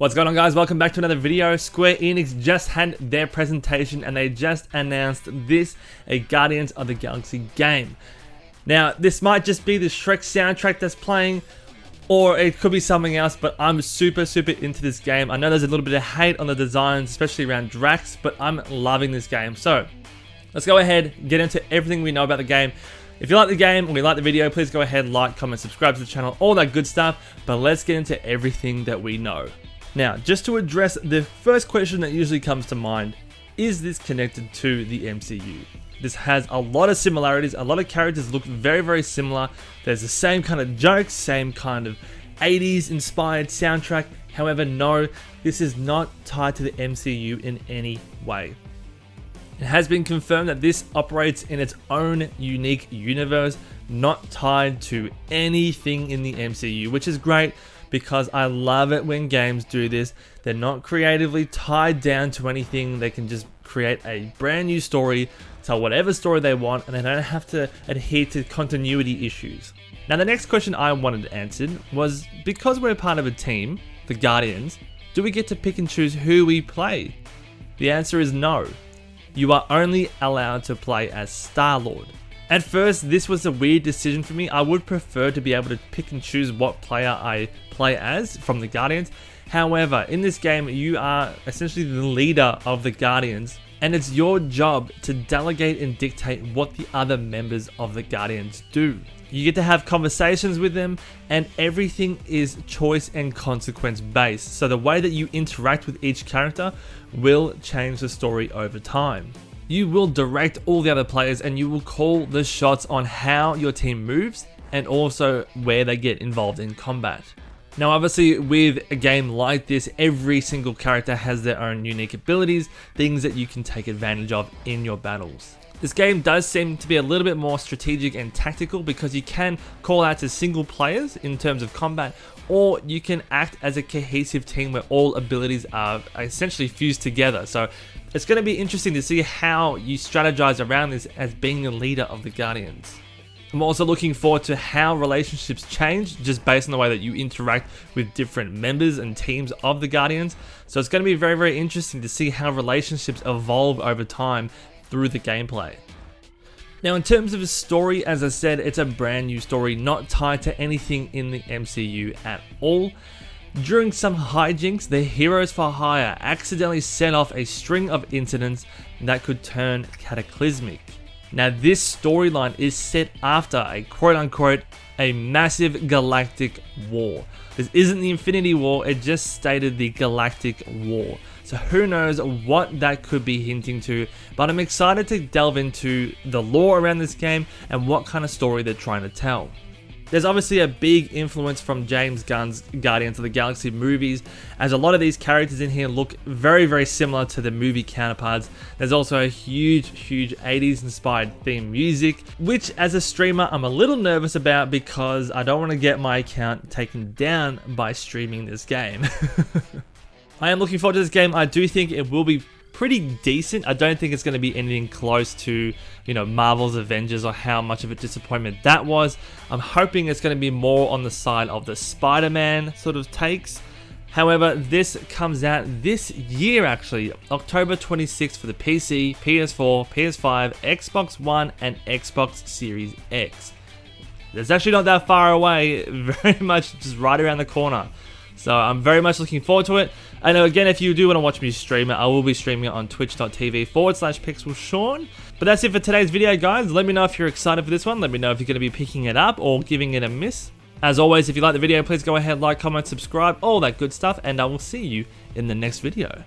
What's going on, guys? Welcome back to another video. Square Enix just had their presentation and they just announced this, a Guardians of the Galaxy game. Now, this might just be the Shrek soundtrack that's playing, or it could be something else, but I'm super into this game. I know there's a little bit of hate on the designs, especially around Drax, but I'm loving this game. So, let's go ahead, get into everything we know about the game. If you like the game or you like the video, please go ahead, like, comment, subscribe to the channel, all that good stuff. But let's get into everything that we know. Now, just to address the first question that usually comes to mind, is this connected to the MCU? This has a lot of similarities, a lot of characters look very similar. There's the same kind of jokes, same kind of 80s inspired soundtrack. However, no, this is not tied to the MCU in any way. It has been confirmed that this operates in its own unique universe, not tied to anything in the MCU, which is great because I love it when games do this. They're not creatively tied down to anything. They can just create a brand new story, tell whatever story they want, and they don't have to adhere to continuity issues. Now, the next question I wanted answered was, because we're part of a team, the Guardians, do we get to pick and choose who we play? The answer is no. You are only allowed to play as Star-Lord. At first, this was a weird decision for me. I would prefer to be able to pick and choose what player I play as from the Guardians. However, in this game, you are essentially the leader of the Guardians, and it's your job to delegate and dictate what the other members of the Guardians do. You get to have conversations with them, and everything is choice and consequence based. So the way that you interact with each character will change the story over time. You will direct all the other players and you will call the shots on how your team moves and also where they get involved in combat. Now, obviously, with a game like this, every single character has their own unique abilities, things that you can take advantage of in your battles. This game does seem to be a little bit more strategic and tactical because you can call out to single players in terms of combat, or you can act as a cohesive team where all abilities are essentially fused together. So it's going to be interesting to see how you strategize around this as being the leader of the Guardians. I'm also looking forward to how relationships change just based on the way that you interact with different members and teams of the Guardians. So it's going to be very interesting to see how relationships evolve over time through the gameplay. Now, in terms of the story, as I said, it's a brand new story, not tied to anything in the MCU at all. During some hijinks, the Heroes for Hire accidentally set off a string of incidents that could turn cataclysmic. Now, this storyline is set after a quote-unquote a massive galactic war. This isn't the Infinity War, it just stated the Galactic War. So who knows what that could be hinting to, but I'm excited to delve into the lore around this game and what kind of story they're trying to tell. There's obviously a big influence from James Gunn's Guardians of the Galaxy movies, as a lot of these characters in here look very similar to the movie counterparts. There's also a huge 80s inspired theme music, which as a streamer I'm a little nervous about because I don't want to get my account taken down by streaming this game. I am looking forward to this game. I do think it will be pretty decent. I don't think it's going to be anything close to, Marvel's Avengers or how much of a disappointment that was. I'm hoping it's going to be more on the side of the Spider-Man sort of takes. However, this comes out this year actually, October 26th for the PC, PS4, PS5, Xbox One, and Xbox Series X. It's actually not that far away, very much just right around the corner. So I'm very much looking forward to it. I know, again, if you do want to watch me stream it, I will be streaming it on twitch.tv/PixelSean. But that's it for today's video, guys. Let me know if you're excited for this one. Let me know if you're going to be picking it up or giving it a miss. As always, if you like the video, please go ahead, like, comment, subscribe, all that good stuff, and I will see you in the next video.